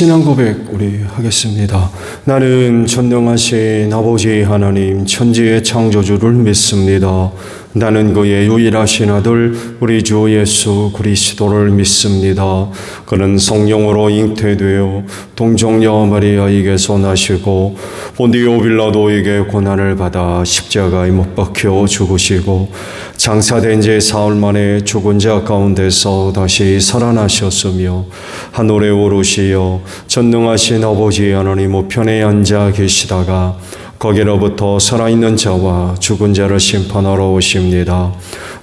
신앙 고백 우리 하겠습니다. 나는 전능하신 아버지 하나님 천지의 창조주를 믿습니다. 나는 그의 유일하신 아들 우리 주 예수 그리스도를 믿습니다. 그는 성령으로 잉태되어 동정녀 마리아에게서 나시고 본디오 빌라도에게 고난을 받아 십자가에 못 박혀 죽으시고 장사된 지 사흘 만에 죽은 자 가운데서 다시 살아나셨으며 하늘에 오르시어 전능하신 아버지 하나님 우편에 앉아 계시다가 거기로부터 살아있는 자와 죽은 자를 심판하러 오십니다.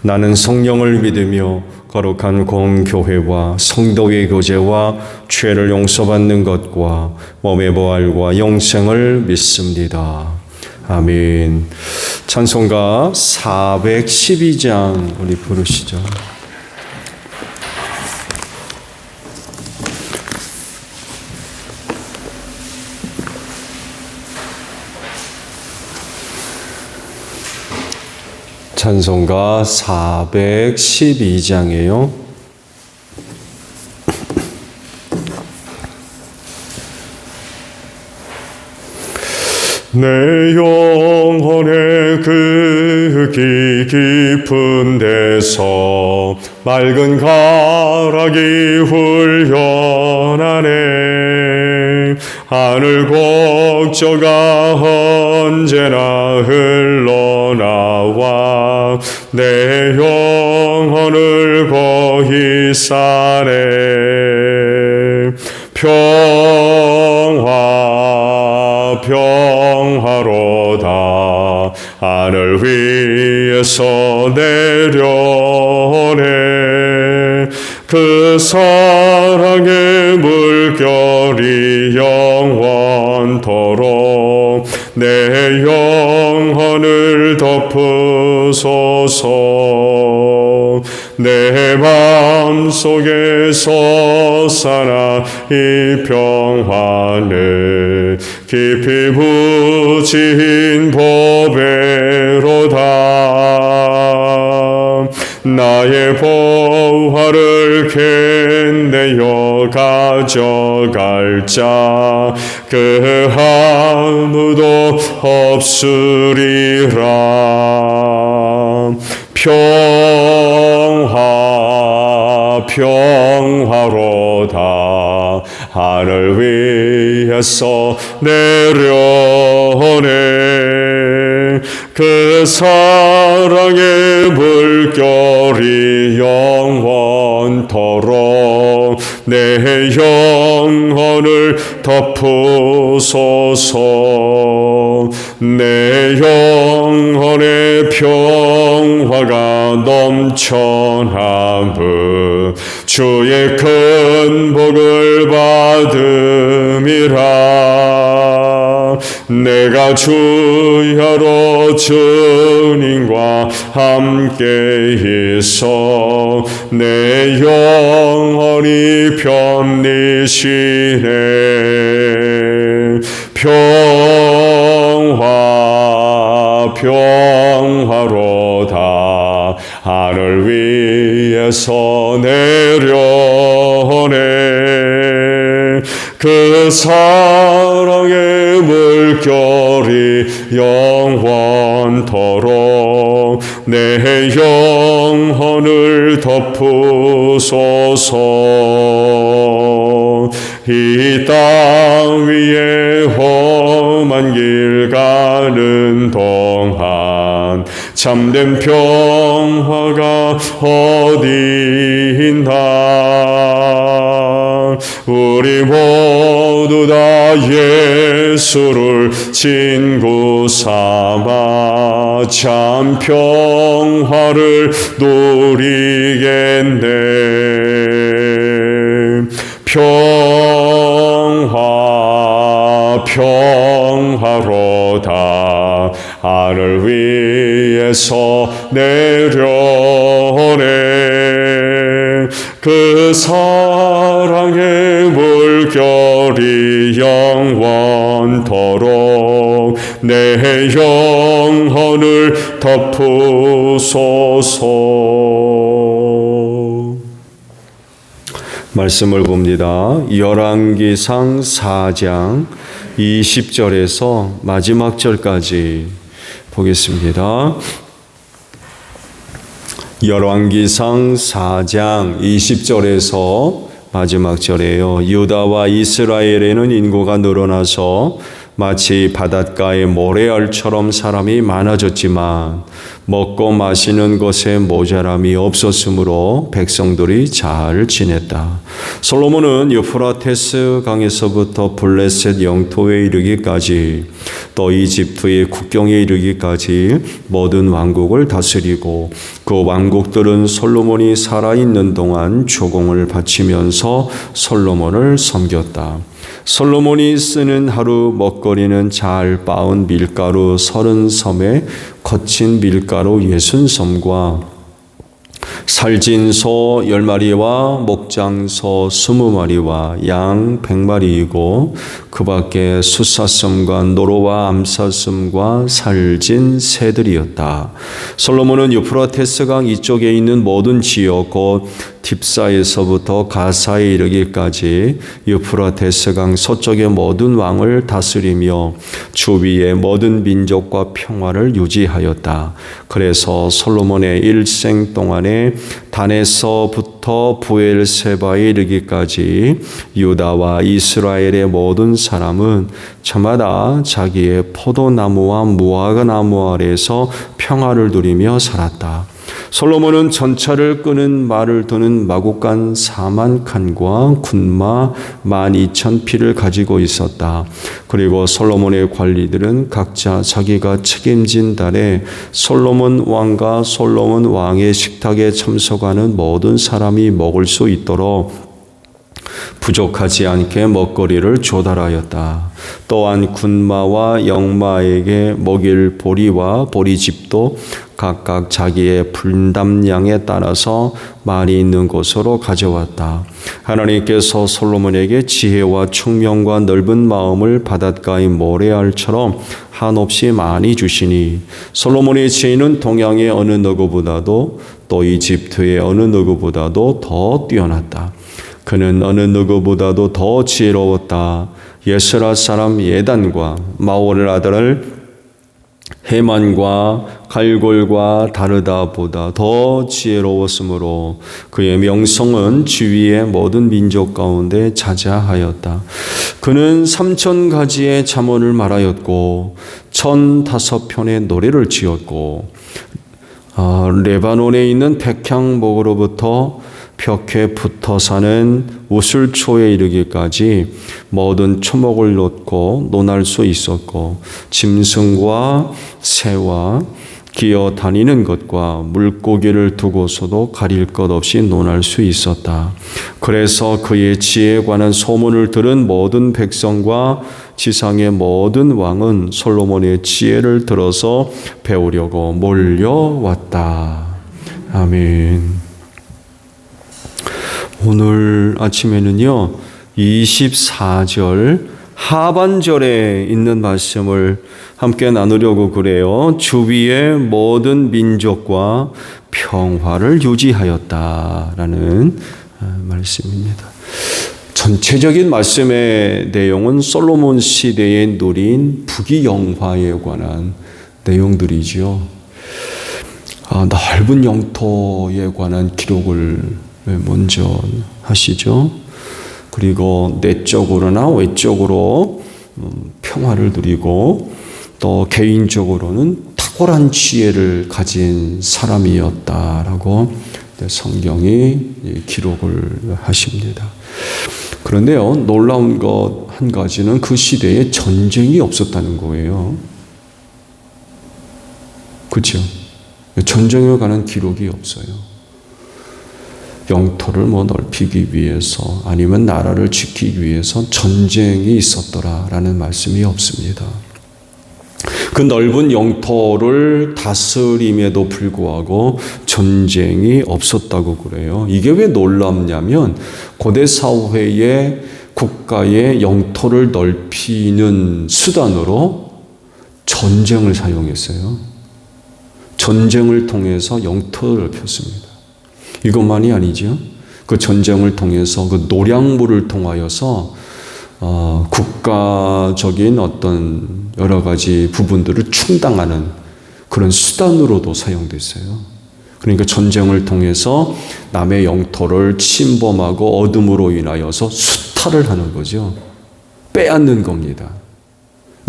나는 성령을 믿으며 거룩한 공교회와 성도의 교제와 죄를 용서받는 것과 몸의 부활과 영생을 믿습니다. 아멘. 찬송가 412장 우리 부르시죠. 찬송가 412장이에요. 내 영혼의 그 깊은 데서 맑은 가락이 훈련하네. 하늘 곡조가 언제나 흘러나와 내 영혼을 고이 싸네. 평화로다 하늘 위에서 내려오네. 그 사랑의 물결이 영원토록 내 영혼을 덮으소서. 내 마음속에서 사나 이 평화는 깊이 묻힌 보배로다. 나의 보화를 캔내어 가져갈 자 그 아무도 없으리라. 평화로다 하늘 위에서 내려오네. 그 사랑의 물결이 영원토록 내 영혼을 덮으소서. 내 영혼의 평화가 넘쳐나무 주의 큰 복을 받음이라. 내가 주야로 주님과 함께 있어 내 영혼이 편리시네. 평화로다 하늘 위에서 내려오네. 그 사랑의 물결이 영원토록 내 영혼을 덮으소서. 이 땅 위에 험한 길 가는 동안 참된 평화가 어디 있나. 우리 모두 다 예수를 친구 삼아 참 평화를 누리겠네. 평화로다 하늘 위에서 내려오네. 그 사랑의 물결이 영원토록 내 영혼을 덮으소서. 말씀을 봅니다. 열왕기상 4장 20절에서 마지막 절까지 보겠습니다. 열왕기상 4장 20절에서 마지막 절이에요. 유다와 이스라엘에는 인구가 늘어나서 마치 바닷가의 모래알처럼 사람이 많아졌지만 먹고 마시는 것에 모자람이 없었으므로 백성들이 잘 지냈다. 솔로몬은 유프라테스 강에서부터 블레셋 영토에 이르기까지 또 이집트의 국경에 이르기까지 모든 왕국을 다스리고 그 왕국들은 솔로몬이 살아있는 동안 조공을 바치면서 솔로몬을 섬겼다. 솔로몬이 쓰는 하루 먹거리는 잘 빻은 밀가루 30섬에 거친 밀가루 60섬과 살진 소 10마리와 목장소 20마리와 양 100마리이고 그 밖에 수사섬과 노로와 암사섬과 살진 새들이었다. 솔로몬은 유프라테스 강 이쪽에 있는 모든 지역 곧 딥사에서부터 가사에 이르기까지 유프라테스 강 서쪽의 모든 왕을 다스리며 주위의 모든 민족과 평화를 유지하였다. 그래서 솔로몬의 일생 동안에 단에서부터 부엘세바에 이르기까지 유다와 이스라엘의 모든 사람은 저마다 자기의 포도나무와 무화과나무 아래에서 평화를 누리며 살았다. 솔로몬은 전차를 끄는 말을 두는 마구간 4만 칸과 군마 12,000匹를 가지고 있었다. 그리고 솔로몬의 관리들은 각자 자기가 책임진 달에 솔로몬 왕과 솔로몬 왕의 식탁에 참석하는 모든 사람이 먹을 수 있도록 부족하지 않게 먹거리를 조달하였다. 또한 군마와 영마에게 먹일 보리와 보리집도 각각 자기의 분담량에 따라서 많이 있는 곳으로 가져왔다. 하나님께서 솔로몬에게 지혜와 총명과 넓은 마음을 바닷가의 모래알처럼 한없이 많이 주시니 솔로몬의 지혜는 동양의 어느 누구보다도 또 이집트의 어느 누구보다도 더 뛰어났다. 그는 어느 누구보다도 더 지혜로웠다. 예스라 사람 예단과 마올의 아들 헤만과 갈골과 다르다보다 더 지혜로웠으므로 그의 명성은 주위의 모든 민족 가운데 자자하였다. 그는 3,000가지의 잠언을 말하였고 1,005편의 노래를 지었고 레바논에 있는 백향목으로부터 벽에 붙어 사는 우슬초에 이르기까지 모든 초목을 놓고 논할 수 있었고 짐승과 새와 기어 다니는 것과 물고기를 두고서도 가릴 것 없이 논할 수 있었다. 그래서 그의 지혜에 관한 소문을 들은 모든 백성과 지상의 모든 왕은 솔로몬의 지혜를 들어서 배우려고 몰려왔다. 아멘. 오늘 아침에는요 24절 하반절에 있는 말씀을 함께 나누려고 그래요. 주위의 모든 민족과 평화를 유지하였다라는 말씀입니다. 전체적인 말씀의 내용은 솔로몬 시대에 누린 부귀영화에 관한 내용들이죠. 넓은 영토에 관한 기록을 먼저 하시죠. 그리고 내적으로나 외적으로 평화를 누리고 또 개인적으로는 탁월한 지혜를 가진 사람이었다라고 성경이 기록을 하십니다. 그런데요, 놀라운 것 한 가지는 그 시대에 전쟁이 없었다는 거예요. 그렇죠? 전쟁에 관한 기록이 없어요. 영토를 넓히기 위해서 아니면 나라를 지키기 위해서 전쟁이 있었더라라는 말씀이 없습니다. 그 넓은 영토를 다스림에도 불구하고 전쟁이 없었다고 그래요. 이게 왜 놀랍냐면 고대 사회의 국가의 영토를 넓히는 수단으로 전쟁을 사용했어요. 전쟁을 통해서 영토를 넓혔습니다. 이것만이 아니죠. 그 전쟁을 통해서 그 노량물을 통하여서 국가적인 어떤 여러 가지 부분들을 충당하는 그런 수단으로도 사용됐어요. 그러니까 전쟁을 통해서 남의 영토를 침범하고 어둠으로 인하여서 수탈을 하는 거죠. 빼앗는 겁니다.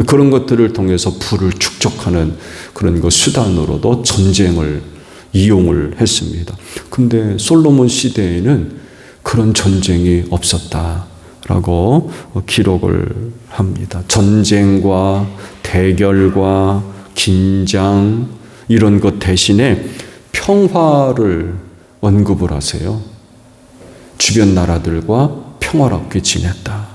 그런 것들을 통해서 부를 축적하는 그런 그 수단으로도 전쟁을 이용을 했습니다. 근데 솔로몬 시대에는 그런 전쟁이 없었다라고 기록을 합니다. 전쟁과 대결과 긴장 이런 것 대신에 평화를 언급을 하세요. 주변 나라들과 평화롭게 지냈다라고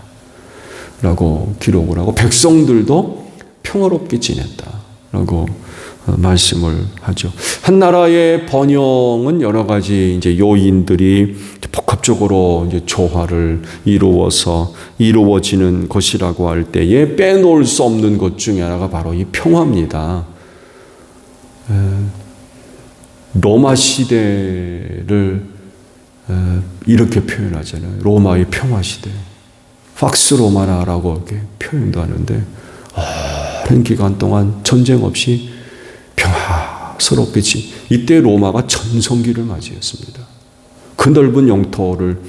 기록을 하고 백성들도 평화롭게 지냈다라고 말씀을 하죠. 한 나라의 번영은 여러 가지 이제 요인들이 복합적으로 이제 조화를 이루어서 이루어지는 것이라고 할 때에 빼놓을 수 없는 것 중에 하나가 바로 이 평화입니다. 로마 시대를 이렇게 표현하잖아요. 로마의 평화 시대. 팍스 로마나라고 이렇게 표현도 하는데 오랜 기간 동안 전쟁 없이 평화스럽게 이때 로마가 전성기를 맞이했습니다. 그 넓은 영토를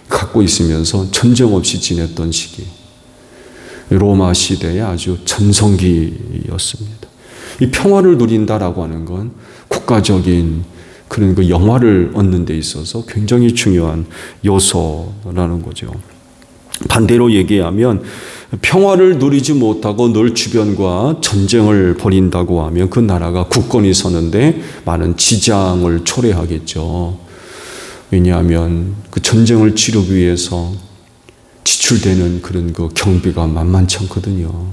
갖고 있으면서 전쟁 없이 지냈던 시기. 로마 시대의 아주 전성기였습니다. 이 평화를 누린다라고 하는 건 국가적인 그런 그 영화를 얻는 데 있어서 굉장히 중요한 요소라는 거죠. 반대로 얘기하면 평화를 누리지 못하고 늘 주변과 전쟁을 벌인다고 하면 그 나라가 굳건히 서는데 많은 지장을 초래하겠죠. 왜냐하면 그 전쟁을 치르기 위해서 지출되는 그런 그 경비가 만만치 않거든요.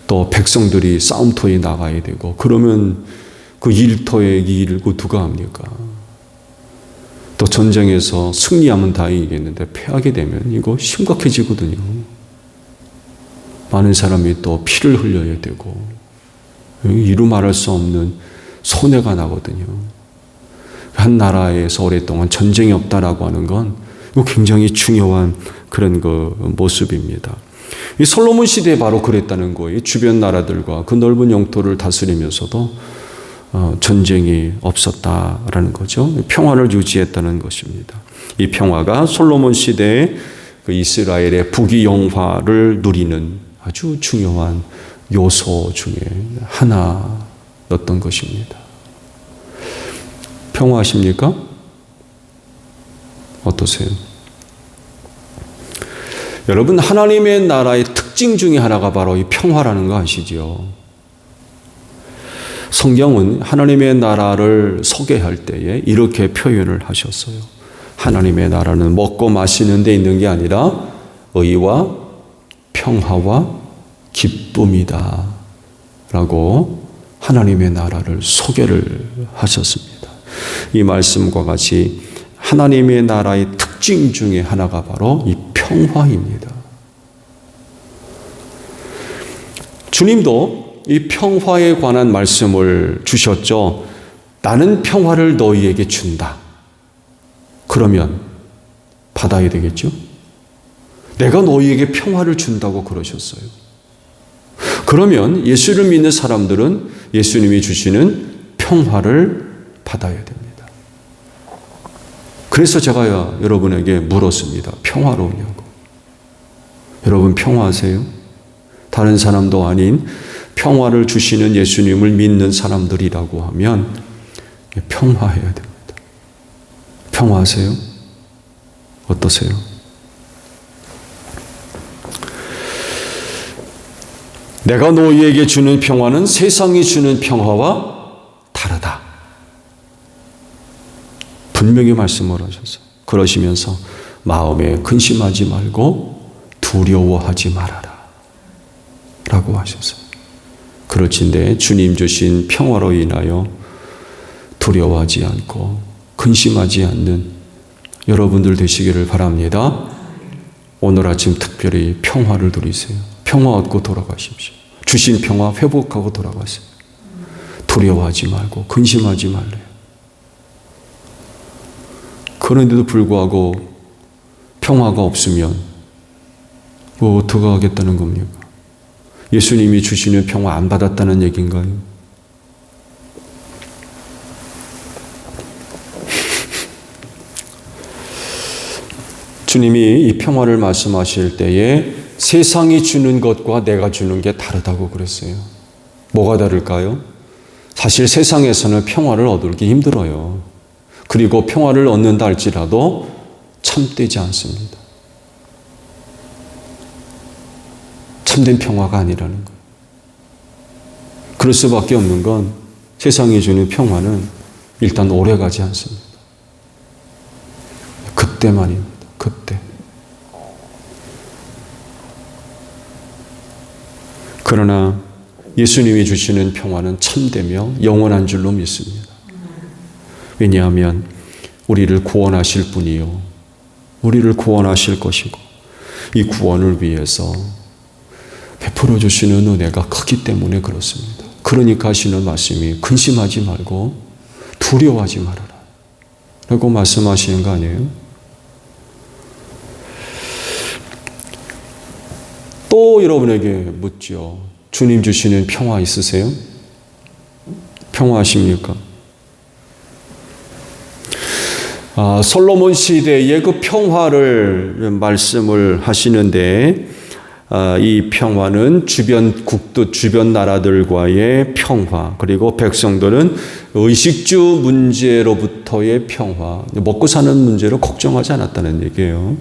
또 백성들이 싸움터에 나가야 되고 그러면 그 일터에 이 일을 누가 합니까? 또 전쟁에서 승리하면 다행이겠는데 패하게 되면 이거 심각해지거든요. 많은 사람이 또 피를 흘려야 되고 이루 말할 수 없는 손해가 나거든요. 한 나라에서 오랫동안 전쟁이 없다라고 하는 건 이거 굉장히 중요한 그런 그 모습입니다. 이 솔로몬 시대에 바로 그랬다는 거예요. 주변 나라들과 그 넓은 영토를 다스리면서도 전쟁이 없었다라는 거죠. 평화를 유지했다는 것입니다. 이 평화가 솔로몬 시대의 그 이스라엘의 부귀영화를 누리는 아주 중요한 요소 중에 하나였던 것입니다. 평화하십니까? 어떠세요? 여러분, 하나님의 나라의 특징 중에 하나가 바로 이 평화라는 거 아시죠? 성경은 하나님의 나라를 소개할 때에 이렇게 표현을 하셨어요. 하나님의 나라는 먹고 마시는 데 있는 게 아니라 의와 평화와 기쁨이다 라고 하나님의 나라를 소개를 하셨습니다. 이 말씀과 같이 하나님의 나라의 특징 중에 하나가 바로 이 평화입니다. 주님도 이 평화에 관한 말씀을 주셨죠. 나는 평화를 너희에게 준다. 그러면 받아야 되겠죠? 내가 너희에게 평화를 준다고 그러셨어요. 그러면 예수를 믿는 사람들은 예수님이 주시는 평화를 받아야 됩니다. 그래서 제가 여러분에게 물었습니다. 평화로우냐고. 여러분 평화하세요? 다른 사람도 아닌 평화를 주시는 예수님을 믿는 사람들이라고 하면 평화해야 됩니다. 평화하세요? 어떠세요? 내가 너희에게 주는 평화는 세상이 주는 평화와 다르다. 분명히 말씀을 하셨어요. 그러시면서 마음에 근심하지 말고 두려워하지 말아라 라고 하셨어요. 그렇진데 주님 주신 평화로 인하여 두려워하지 않고 근심하지 않는 여러분들 되시기를 바랍니다. 오늘 아침 특별히 평화를 누리세요. 평화 얻고 돌아가십시오. 주신 평화 회복하고 돌아가세요. 두려워하지 말고 근심하지 말래요. 그런데도 불구하고 평화가 없으면 뭐 어떻게 하겠다는 겁니까? 예수님이 주시는 평화 안 받았다는 얘기인가요? 주님이 이 평화를 말씀하실 때에 세상이 주는 것과 내가 주는 게 다르다고 그랬어요. 뭐가 다를까요? 사실 세상에서는 평화를 얻기 힘들어요. 그리고 평화를 얻는다 할지라도 참되지 않습니다. 참된 평화가 아니라는 거예요. 그럴 수밖에 없는 건 세상이 주는 평화는 일단 오래가지 않습니다. 그때만입니다. 그때. 그러나 예수님이 주시는 평화는 참되며 영원한 줄로 믿습니다. 왜냐하면 우리를 구원하실 분이요, 우리를 구원하실 것이고 이 구원을 위해서 베풀어 주시는 은혜가 크기 때문에 그렇습니다. 그러니까 하시는 말씀이 근심하지 말고 두려워하지 말아라 라고 말씀하시는 거 아니에요? 또 여러분에게 묻죠. 주님 주시는 평화 있으세요? 평화하십니까? 솔로몬 시대의 그 평화를 말씀을 하시는데, 이 평화는 주변 국도, 주변 나라들과의 평화, 그리고 백성들은 의식주 문제로부터의 평화, 먹고 사는 문제로 걱정하지 않았다는 얘기예요.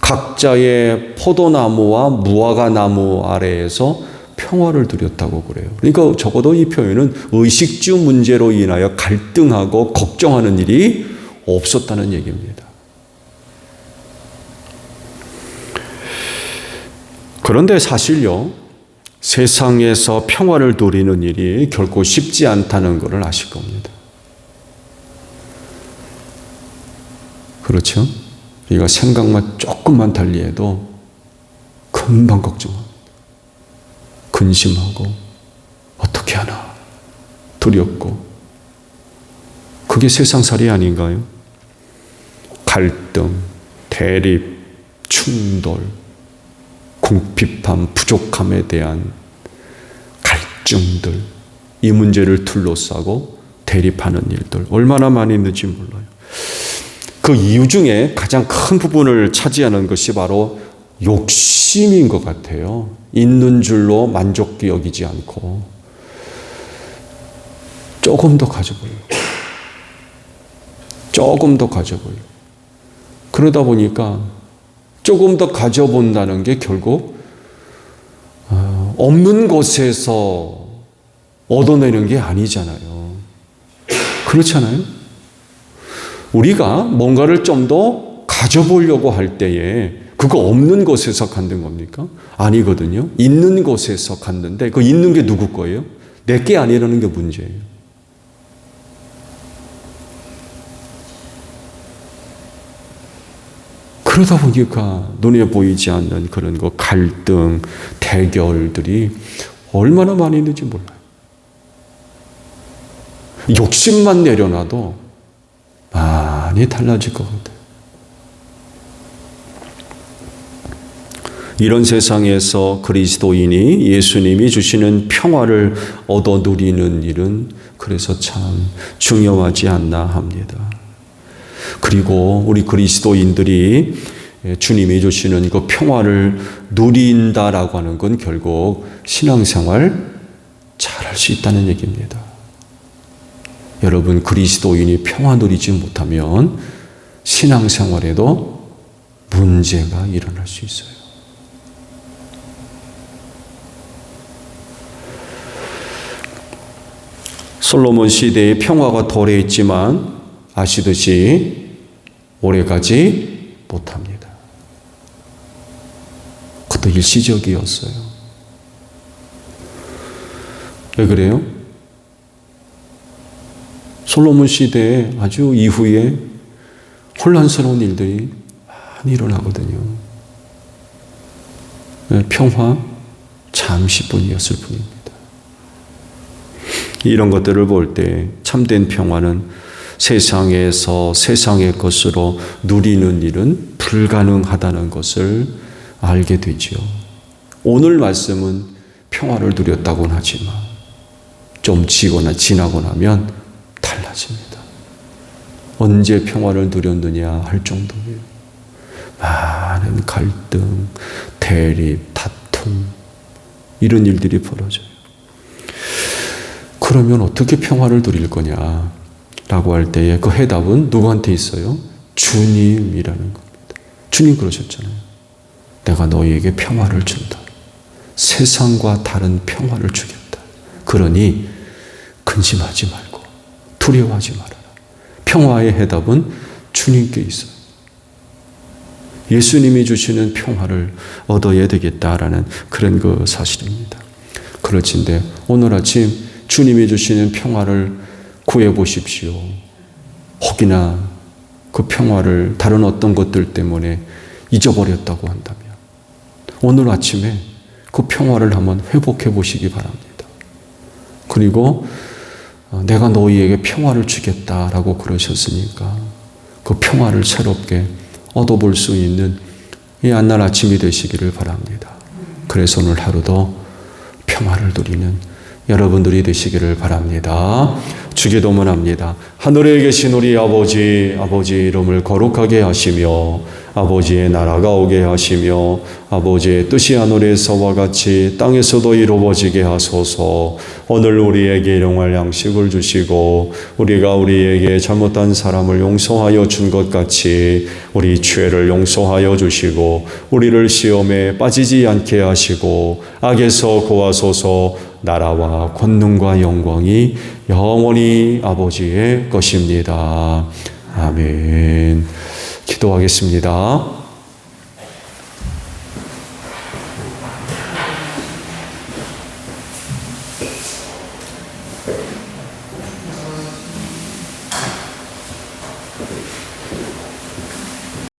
각자의 포도나무와 무화과 나무 아래에서 평화를 누렸다고 그래요. 그러니까 적어도 이 표현은 의식주 문제로 인하여 갈등하고 걱정하는 일이 없었다는 얘기입니다. 그런데 사실요, 세상에서 평화를 누리는 일이 결코 쉽지 않다는 것을 아실 겁니다. 그렇죠? 우리가 생각만 조금만 달리해도 금방 걱정합니다. 근심하고 어떻게 하나 두렵고, 그게 세상살이 아닌가요? 갈등, 대립, 충돌, 궁핍함, 부족함에 대한 갈증들, 이 문제를 둘러싸고 대립하는 일들 얼마나 많이 있는지 몰라요. 그 이유 중에 가장 큰 부분을 차지하는 것이 바로 욕심인 것 같아요. 있는 줄로 만족히 여기지 않고 조금 더 가져보려고, 조금 더 가져보려고. 그러다 보니까 조금 더 가져본다는 게 결국 없는 곳에서 얻어내는 게 아니잖아요. 그렇잖아요? 우리가 뭔가를 좀 더 가져보려고 할 때에 그거 없는 곳에서 갖는 겁니까? 아니거든요. 있는 곳에서 갖는데 그 있는 게 누구 거예요? 내 게 아니라는 게 문제예요. 그러다 보니까 눈에 보이지 않는 그런 거 갈등, 대결들이 얼마나 많이 있는지 몰라요. 욕심만 내려놔도 많이 달라질 것 같아요. 이런 세상에서 그리스도인이 예수님이 주시는 평화를 얻어 누리는 일은 그래서 참 중요하지 않나 합니다. 그리고 우리 그리스도인들이 주님이 주시는 그 평화를 누린다라고 하는 건 결국 신앙생활 잘할 수 있다는 얘기입니다. 여러분, 그리스도인이 평화 누리지 못하면 신앙생활에도 문제가 일어날 수 있어요. 솔로몬 시대의 평화가 도래했지만 아시듯이 오래가지 못합니다. 그것도 일시적이었어요. 왜 그래요? 솔로몬 시대에 아주 이후에 혼란스러운 일들이 많이 일어나거든요. 평화 잠시뿐이었을 뿐입니다. 이런 것들을 볼 때 참된 평화는 세상에서 세상의 것으로 누리는 일은 불가능하다는 것을 알게 되지요. 오늘 말씀은 평화를 누렸다고는 하지만 좀 지나고 나면 달라집니다. 언제 평화를 누렸느냐 할 정도예요. 많은 갈등, 대립, 다툼 이런 일들이 벌어져요. 그러면 어떻게 평화를 누릴 거냐 라고 할 때에 그 해답은 누구한테 있어요? 주님이라는 겁니다. 주님 그러셨잖아요. 내가 너희에게 평화를 준다. 세상과 다른 평화를 주겠다. 그러니 근심하지 말고 두려워하지 말아라. 평화의 해답은 주님께 있어요. 예수님이 주시는 평화를 얻어야 되겠다라는 그런 그 사실입니다. 그렇진데 오늘 아침 주님이 주시는 평화를 구해보십시오. 혹이나 그 평화를 다른 어떤 것들 때문에 잊어버렸다고 한다면 오늘 아침에 그 평화를 한번 회복해 보시기 바랍니다. 그리고 내가 너희에게 평화를 주겠다라고 그러셨으니까 그 평화를 새롭게 얻어볼 수 있는 이 안날 아침이 되시기를 바랍니다. 그래서 오늘 하루도 평화를 누리는 여러분들이 되시기를 바랍니다. 주기도문 합니다. 하늘에 계신 우리 아버지 이름을 거룩하게 하시며 아버지의 나라가 오게 하시며 아버지의 뜻이 하늘에서와 같이 땅에서도 이루어지게 하소서. 오늘 우리에게 일용할 양식을 주시고 우리가 우리에게 잘못한 사람을 용서하여 준 것 같이 우리 죄를 용서하여 주시고 우리를 시험에 빠지지 않게 하시고 악에서 구하소서. 나라와 권능과 영광이 영원히 아버지의 것입니다. 아멘. 기도하겠습니다.